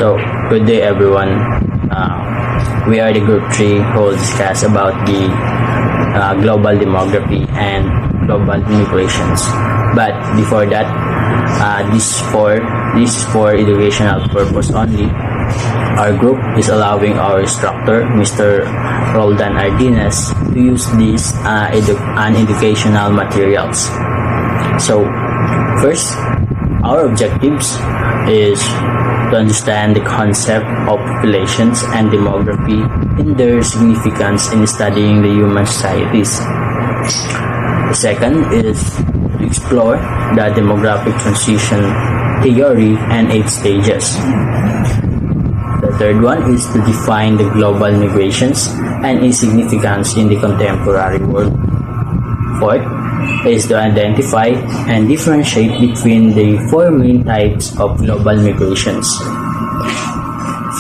So, good day everyone. We are the group 3 who will discuss about the global demography and global migrations. But before that, this is for educational purpose only. Our group is allowing our instructor, Mr. Roldan Ardines, to use these educational materials. So, first, our objectives is to understand the concept of populations and demography and their significance in studying the human societies. The second is to explore the demographic transition theory and its stages. The third one is to define the global migrations and its significance in the contemporary world. Fourth is to identify and differentiate between the four main types of global migrations.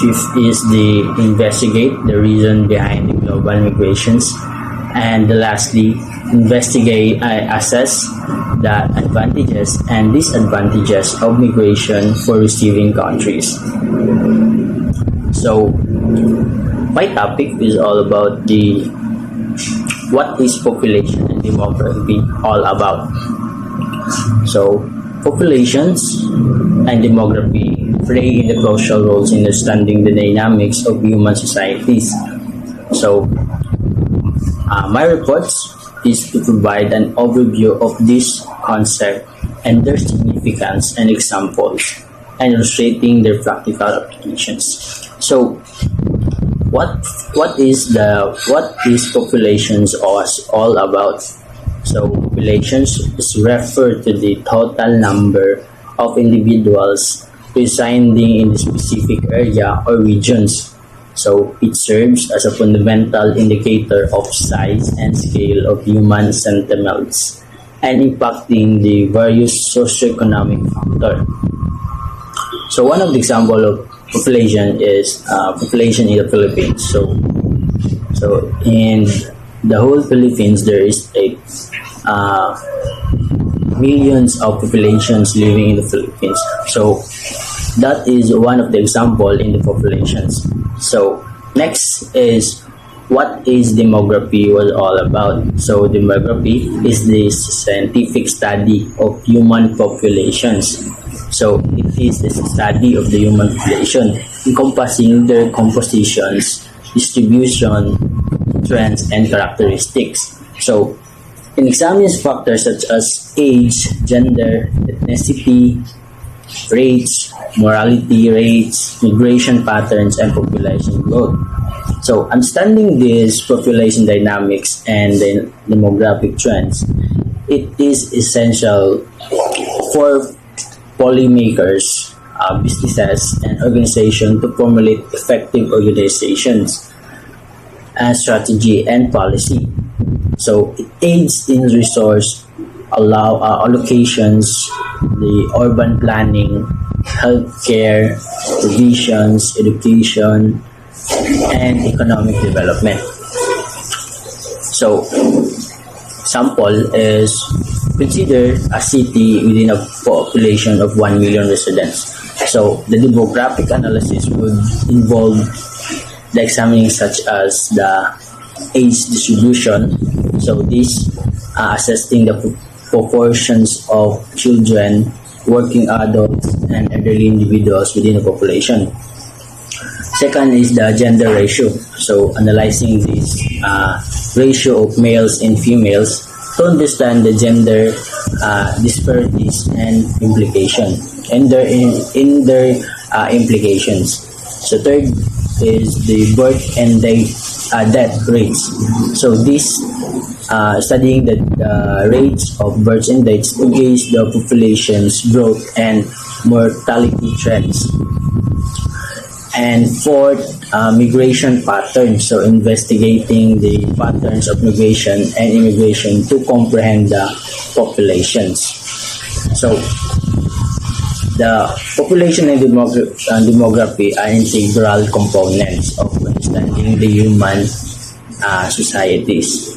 Fifth is to investigate the reason behind the global migrations. And lastly, assess the advantages and disadvantages of migration for receiving countries. So, my topic is all about what is population and demography all about. So, populations and demography play the crucial roles in understanding the dynamics of human societies. So, my reports is to provide an overview of this concept and their significance and examples, and illustrating their practical applications. So, what is populations all about? So, populations is referred to the total number of individuals residing in a specific area or regions. So, it serves as a fundamental indicator of size and scale of human sentiments and impacting the various socioeconomic factors. So, one of the examples of population is population in the Philippines. So in the whole Philippines, there is millions of populations living in the Philippines. So that is one of the example in the populations. So next is what is demography was all about. So demography is the scientific study of human populations. So it is the study of the human population, encompassing their compositions, distribution, trends, and characteristics. So it examines factors such as age, gender, ethnicity, race, mortality rates, migration patterns, and population growth. So understanding these population dynamics and the demographic trends, it is essential for policymakers, businesses, and organizations to formulate effective organizations and strategy and policy. So it aids in resource allocations, the urban planning, healthcare, provisions, education, and economic development. So, sample is consider a city within a population of 1 million residents. So, the demographic analysis would involve the examining such as the age distribution. So, this assessing the proportions of children, working adults, and elderly individuals within the population. Second is the gender ratio. So, analyzing this ratio of males and females to understand the gender disparities and implication and their implications. So, third is the birth and death rates. So, this studying the rates of births and deaths to gauge the population's growth and mortality trends. And fourth, migration patterns. So investigating the patterns of migration and immigration to comprehend the populations. So the population and demography are integral components of understanding the human societies.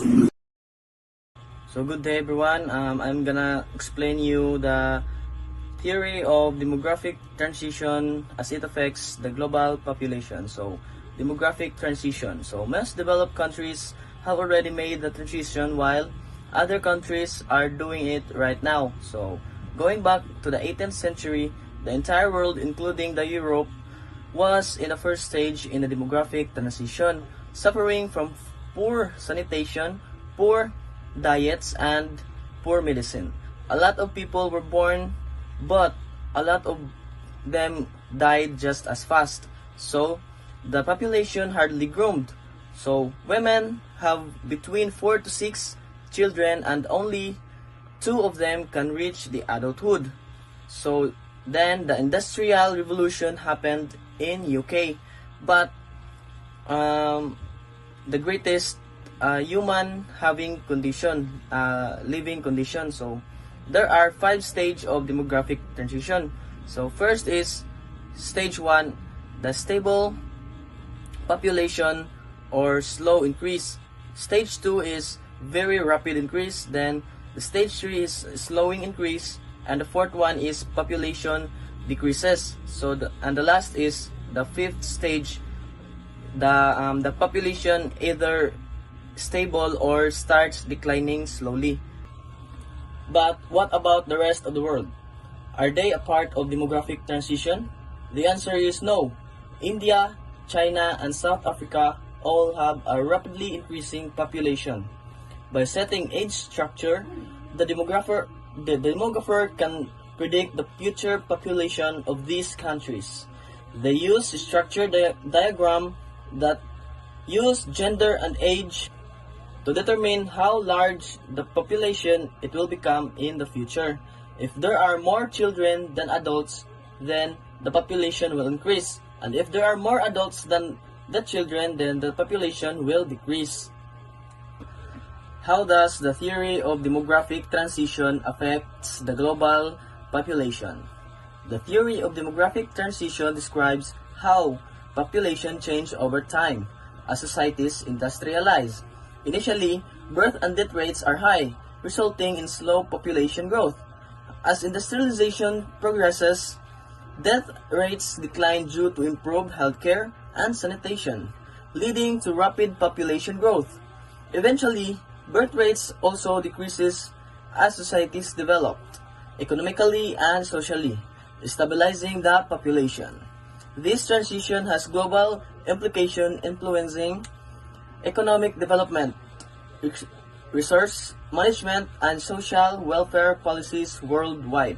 So good day everyone. I'm gonna explain you the theory of demographic transition as it affects the global population. So, demographic transition. So, most developed countries have already made the transition while other countries are doing it right now. So, going back to the 18th century, the entire world, including the Europe, was in the first stage in the demographic transition, suffering from poor sanitation, poor diets, and poor medicine. A lot of people were born, but a lot of them died just as fast. So, the population hardly groomed. So, women have between 4 to 6 children and only 2 of them can reach the adulthood. So, then the Industrial Revolution happened in UK. But the greatest human living condition. So, there are 5 stages of demographic transition. So, first is stage 1, the stable population or slow increase. Stage 2 is very rapid increase. Then the stage 3 is slowing increase, and the fourth one is population decreases. So the last is the 5th stage. The population either stable or starts declining slowly. But what about the rest of the world? Are they a part of demographic transition? The answer is no. India, China, and South Africa all have a rapidly increasing population. By setting age structure, the demographer can predict the future population of these countries. They use structure diagram that use gender and age to determine how large the population it will become in the future. If there are more children than adults, then the population will increase. And if there are more adults than the children, then the population will decrease. How does the theory of demographic transition affect the global population? The theory of demographic transition describes how population change over time as societies industrialize. Initially, birth and death rates are high, resulting in slow population growth. As industrialization progresses, death rates decline due to improved healthcare and sanitation, leading to rapid population growth. Eventually, birth rates also decreases as societies develop, economically and socially, stabilizing the population. This transition has global implications influencing economic development, resource management, and social welfare policies worldwide.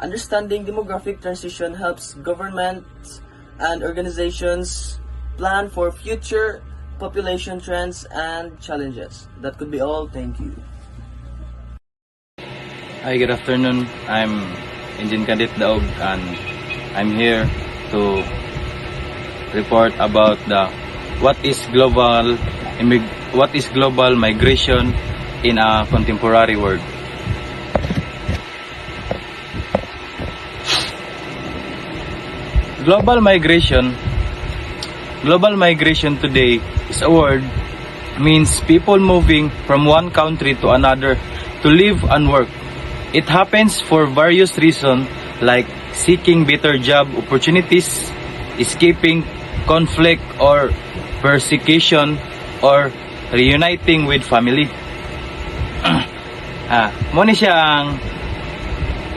Understanding demographic transition helps governments and organizations plan for future population trends and challenges. That could be all. Thank you. Hi, good afternoon. I'm Engine Cadet Daog, and I'm here to report about what is global migration in a contemporary world. Global migration today is a word means people moving from one country to another to live and work. It happens for various reasons like seeking better job opportunities, escaping conflict or persecution, or reuniting with family.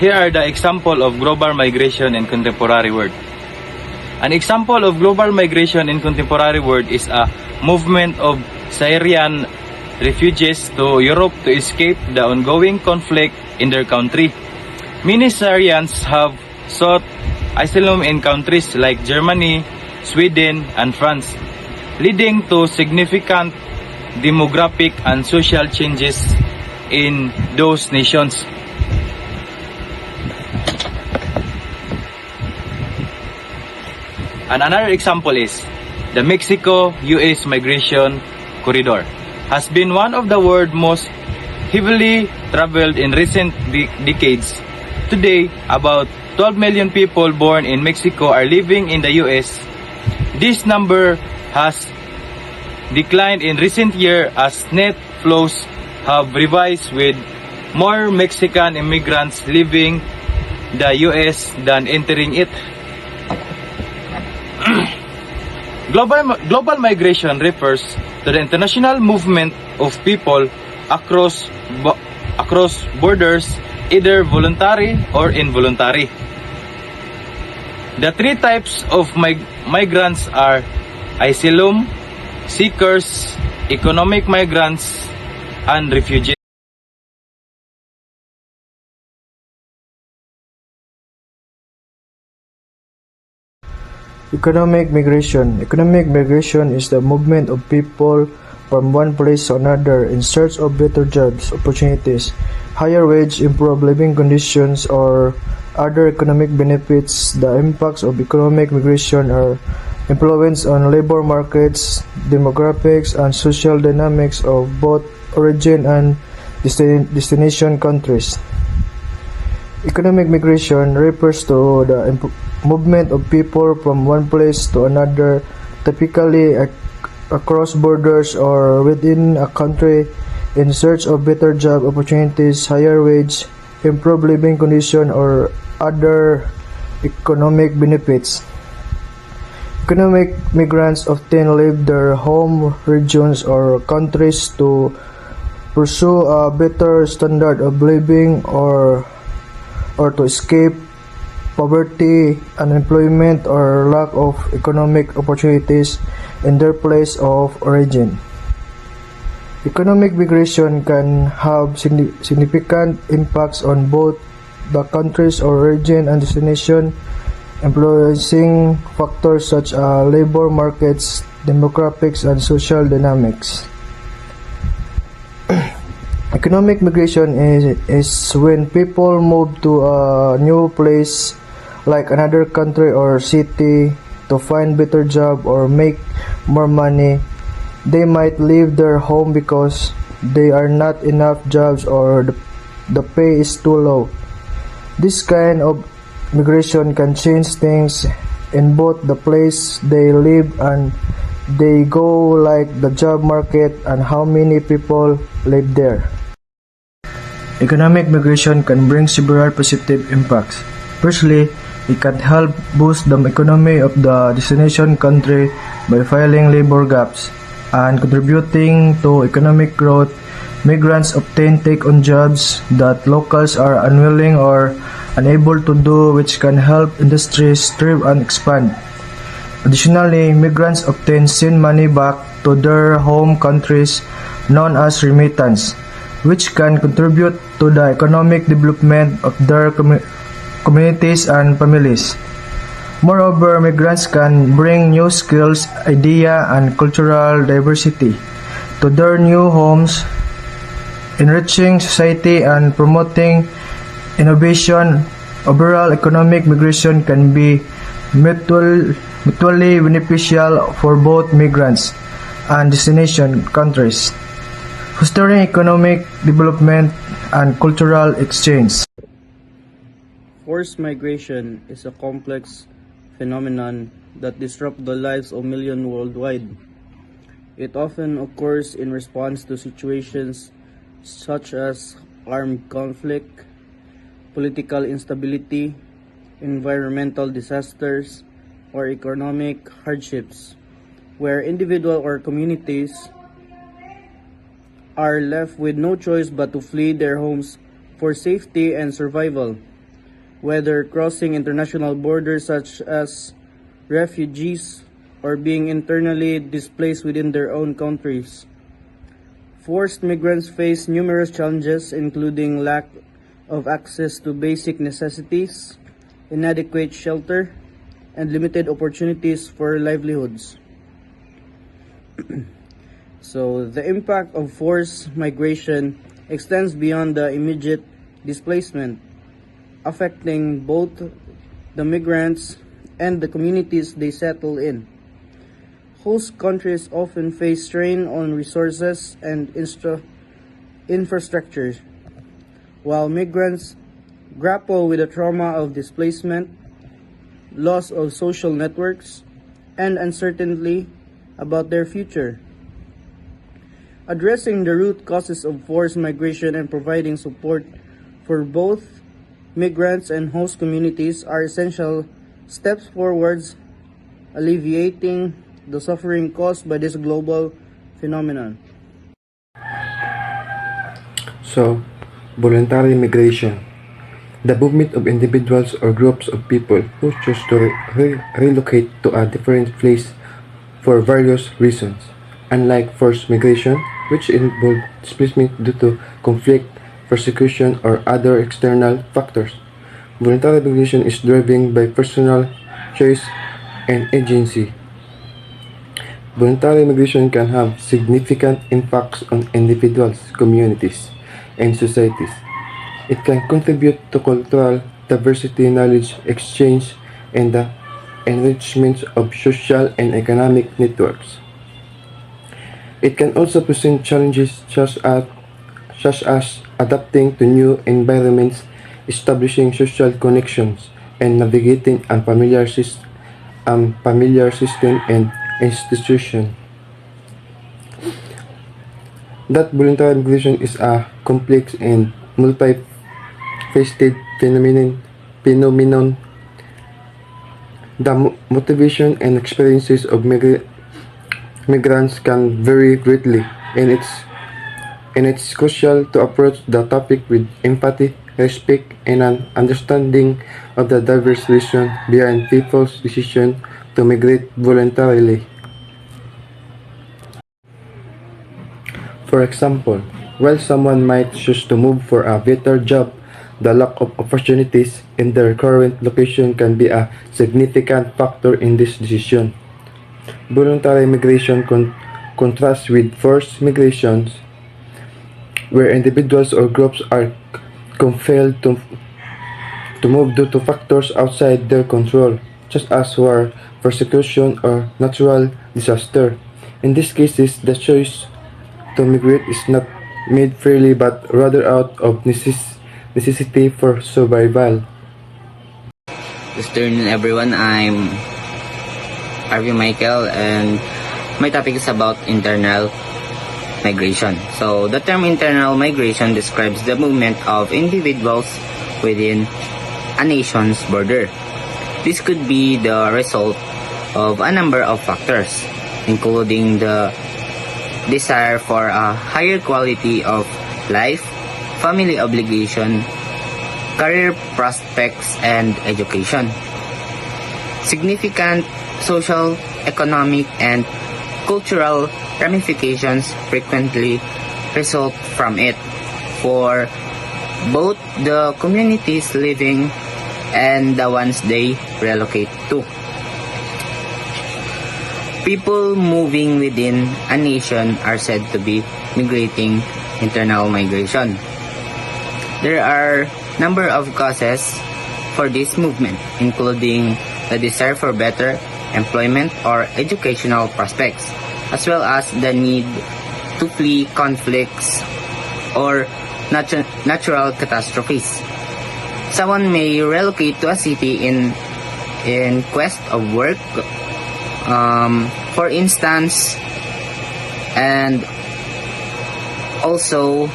Here are the example of global migration in contemporary world. An example of global migration in contemporary world is a movement of Syrian refugees to Europe to escape the ongoing conflict in their country. Many Syrians have sought asylum in countries like Germany, Sweden, and France, leading to significant demographic and social changes in those nations. And another example is the Mexico-US migration corridor has been one of the world's most heavily traveled in recent decades. Today, about 12 million people born in Mexico are living in the US. This number has declined in recent years as net flows have revised with more Mexican immigrants living the US than entering it. Global migration refers to the international movement of people across borders, either voluntary or involuntary. The three types of migrants are asylum seekers, economic migrants, and refugees. Economic migration. Economic migration is the movement of people from one place to another in search of better jobs, opportunities, higher wage, improved living conditions, or other economic benefits. The impacts of economic migration are influence on labor markets, demographics, and social dynamics of both origin and destination countries. Economic migration refers to the movement of people from one place to another, typically across borders or within a country, in search of better job opportunities, higher wage, improved living conditions, or other economic benefits. Economic migrants often leave their home regions or countries to pursue a better standard of living or to escape poverty, unemployment, or lack of economic opportunities in their place of origin. Economic migration can have significant impacts on both the country's origin and destination, influencing factors such as labor markets, demographics, and social dynamics. Economic migration is when people move to a new place like another country or city to find better job or make more money. They might leave their home because there are not enough jobs or the pay is too low. This kind of migration can change things in both the place they live and they go, like the job market and how many people live there. Economic migration can bring several positive impacts. Firstly, it can help boost the economy of the destination country by filling labor gaps and contributing to economic growth. Migrants often take on jobs that locals are unwilling or unable to do, which can help industries thrive and expand. Additionally, migrants often send money back to their home countries, known as remittance, which can contribute to the economic development of their communities and families. Moreover, migrants can bring new skills, idea, and cultural diversity to their new homes, enriching society and promoting innovation. Overall, economic migration can be mutually beneficial for both migrants and destination countries, fostering economic development and cultural exchange. Forced migration is a complex phenomenon that disrupts the lives of millions worldwide. It often occurs in response to situations such as armed conflict, political instability, environmental disasters, or economic hardships, where individuals or communities are left with no choice but to flee their homes for safety and survival, whether crossing international borders such as refugees or being internally displaced within their own countries. Forced migrants face numerous challenges, including lack of access to basic necessities, inadequate shelter, and limited opportunities for livelihoods. So, the impact of forced migration extends beyond the immediate displacement, affecting both the migrants and the communities they settle in. Host countries often face strain on resources and infrastructure, while migrants grapple with the trauma of displacement, loss of social networks, and uncertainty about their future. Addressing the root causes of forced migration and providing support for both migrants, and host communities are essential steps towards alleviating the suffering caused by this global phenomenon. So, voluntary migration. The movement of individuals or groups of people who choose to relocate to a different place for various reasons. Unlike forced migration, which involves displacement due to conflict, persecution, or other external factors, voluntary migration is driven by personal choice and agency. Voluntary migration can have significant impacts on individuals, communities, and societies. It can contribute to cultural diversity, knowledge exchange, and the enrichment of social and economic networks. It can also present challenges such as adapting to new environments, establishing social connections, and navigating unfamiliar system and institution. That voluntary migration is a complex and multifaceted phenomenon. The motivation and experiences of migrants can vary greatly, and it's crucial to approach the topic with empathy, respect, and an understanding of the diverse reasons behind people's decision to migrate voluntarily. For example, while someone might choose to move for a better job, the lack of opportunities in their current location can be a significant factor in this decision. Voluntary migration contrasts with forced migrations, where individuals or groups are compelled to move due to factors outside their control, such as war, persecution, or natural disaster. In these cases, the choice to migrate is not made freely but rather out of necessity for survival. Good afternoon, everyone. I'm Harvey Michael, and my topic is about internal migration. So, the term internal migration describes the movement of individuals within a nation's border. This could be the result of a number of factors, including the desire for a higher quality of life, family obligation, career prospects, and education. Significant social, economic, and cultural ramifications frequently result from it for both the communities living and the ones they relocate to. People moving within a nation are said to be migrating internal migration. There are number of causes for this movement, including the desire for better employment or educational prospects, as well as the need to flee conflicts or natural catastrophes. Someone may relocate to a city in quest of work, for instance, and also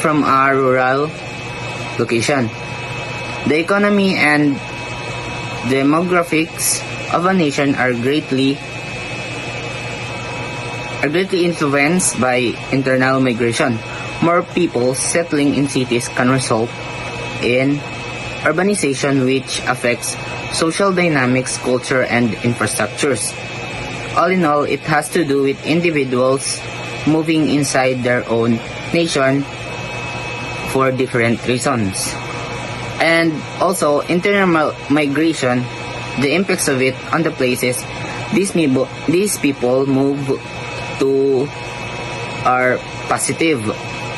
from a rural location. The economy and demographics of a nation are greatly influenced by internal migration. More people settling in cities can result in urbanization, which affects social dynamics, culture, and infrastructures. All in all, it has to do with individuals moving inside their own nation for different reasons. And also, internal migration, the impacts of it on the places these people move to are positive.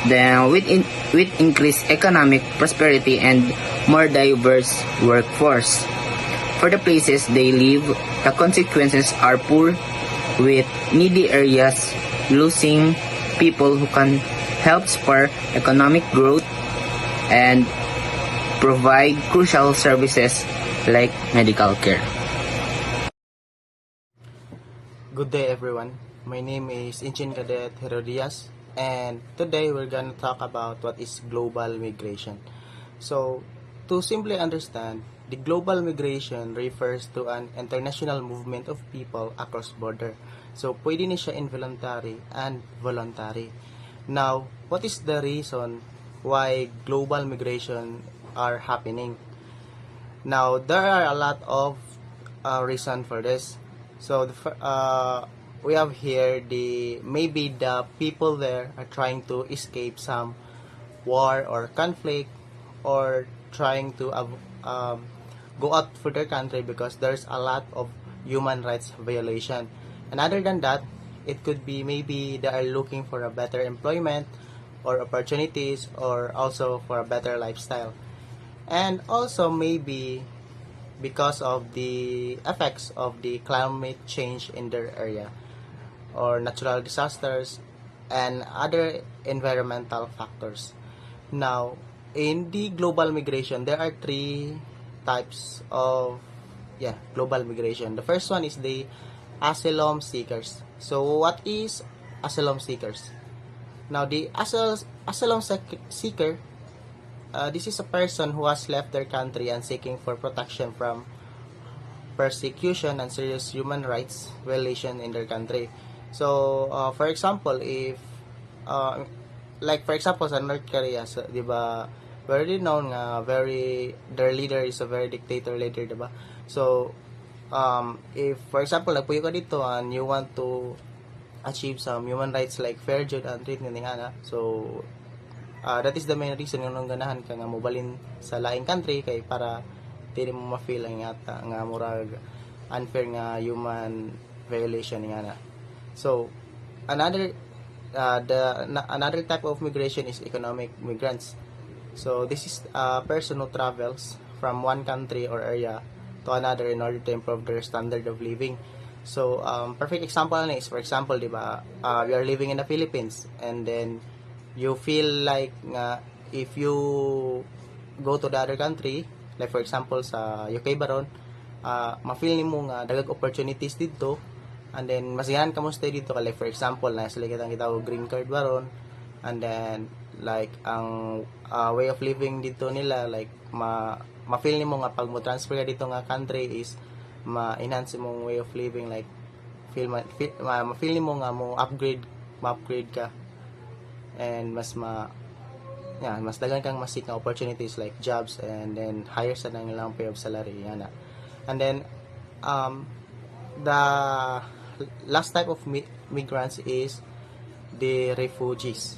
Then with increased economic prosperity and more diverse workforce. For the places they live, the consequences are poor, with needy areas losing people who can help spur economic growth and provide crucial services like medical care. Good day, everyone. My name is Inchin Cadet Herodias, and today we're gonna talk about what is global migration. So, to simply understand, the global migration refers to an international movement of people across border. So, pwede na siya involuntary and voluntary. Now, what is the reason why global migration are happening? Now, there are a lot of reason for this. So, we have here maybe the people there are trying to escape some war or conflict, or trying to go out for their country because there's a lot of human rights violation. And other than that, it could be maybe they are looking for a better employment or opportunities, or also for a better lifestyle. And also maybe because of the effects of the climate change in their area, or natural disasters and other environmental factors. Now, in the global migration, there are three types of global migration. The first one is the asylum seekers. So, what is asylum seekers? Now, the asylum seeker, this is a person who has left their country and seeking for protection from persecution and serious human rights violation in their country. So, for example, if like for example sa North Korea, so, 'di ba, very known nga their leader is a very dictator leader, 'di ba? So, if for example nagpuyo ka dito and you want to achieve some human rights like fair jud and treatment nga, so that is the main reason nga nung ganahan ka nga mobalin sa laing country kay para dili mo ma-feel ang yata nga murag unfair nga human violation nga na. So another type of migration is economic migrants. So this is a person who travels from one country or area to another in order to improve their standard of living. So perfect example na is, for example, di ba, we are living in the Philippines, and then you feel like if you go to the other country, like for example sa UK baron, ma-feel nimo nga dagag opportunities dito, and then masiyahan ka mo stay dito, like for example na sila kitang gitawag green card baron, and then like ang way of living dito nila, like ma-feel nimo nga pag mo transfer ka dito nga country is ma-enhance mong way of living, like ma-feel nimo nga mo upgrade ka, and mas dagan kang masik nga opportunities like jobs, and then higher sa nang ilang pay of salary yana. And then the last type of migrants is the refugees.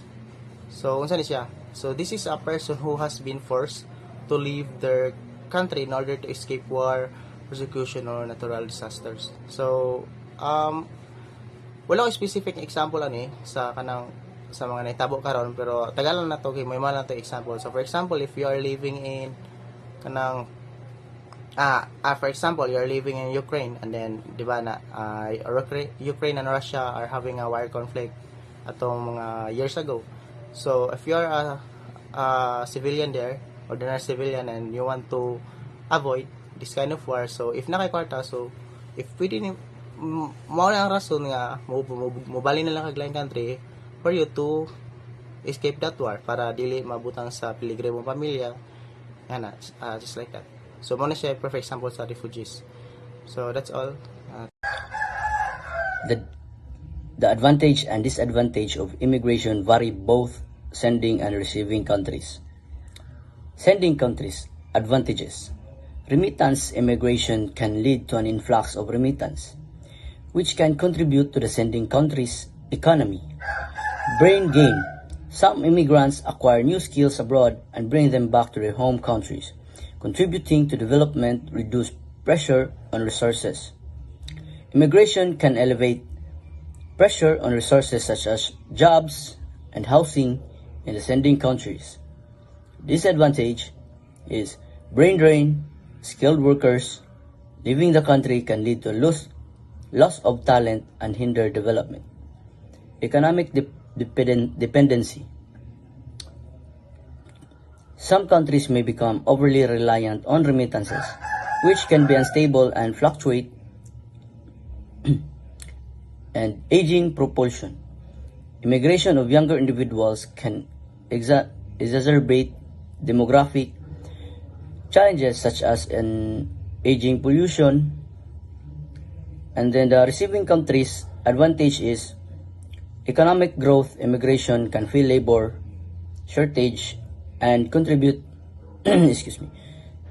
So unsa ni siya? So this is a person who has been forced to leave their country in order to escape war, persecution, or natural disasters. So wala ko specific example ani sa mga naitabo karon, pero tagalan na to kay may mga to example. So for example, if you are living in for example, you are living in Ukraine, and then di ba na Ukraine and Russia are having a war conflict atong mga years ago. So if you are a civilian there, ordinary civilian, and you want to avoid this kind of war, so if nakikwarta, so if pwede ni mao na ang rason nga mobali na lang kag lain country for you to escape that war, para dili mabutang sa piligrimong pamilya, just like that. So muna siya perfect example sa refugees. So that's all. The advantage and disadvantage of immigration vary both sending and receiving countries. Sending countries: advantages. Remittance immigration can lead to an influx of remittance, which can contribute to the sending country's economy. Brain gain. Some immigrants acquire new skills abroad and bring them back to their home countries, contributing to development, reduce pressure on resources. Immigration can elevate pressure on resources such as jobs and housing in the sending countries. Disadvantage is brain drain. Skilled workers leaving the country can lead to loss of talent and hinder development. Economic dependency. Some countries may become overly reliant on remittances, which can be unstable and fluctuate. And aging propulsion. Immigration of younger individuals can exacerbate demographic challenges such as an aging pollution. And then the receiving countries' advantage is economic growth. Immigration can fill labor shortage and contribute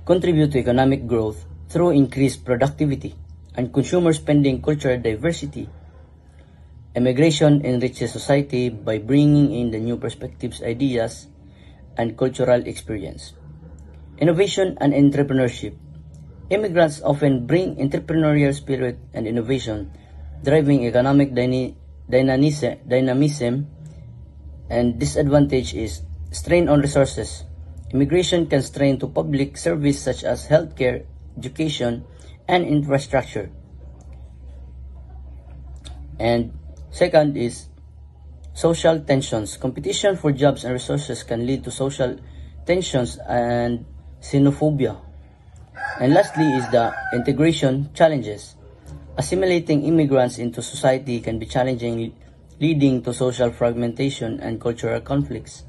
contribute to economic growth through increased productivity and consumer spending. Cultural diversity. Immigration enriches society by bringing in the new perspectives, ideas, and cultural experience. Innovation and entrepreneurship. Immigrants often bring entrepreneurial spirit and innovation, driving economic dynamism, and disadvantage is strain on resources. Immigration can strain to public service such as healthcare, education, and infrastructure. And second is social tensions. Competition for jobs and resources can lead to social tensions and xenophobia. And lastly is the integration challenges. Assimilating immigrants into society can be challenging, leading to social fragmentation and cultural conflicts.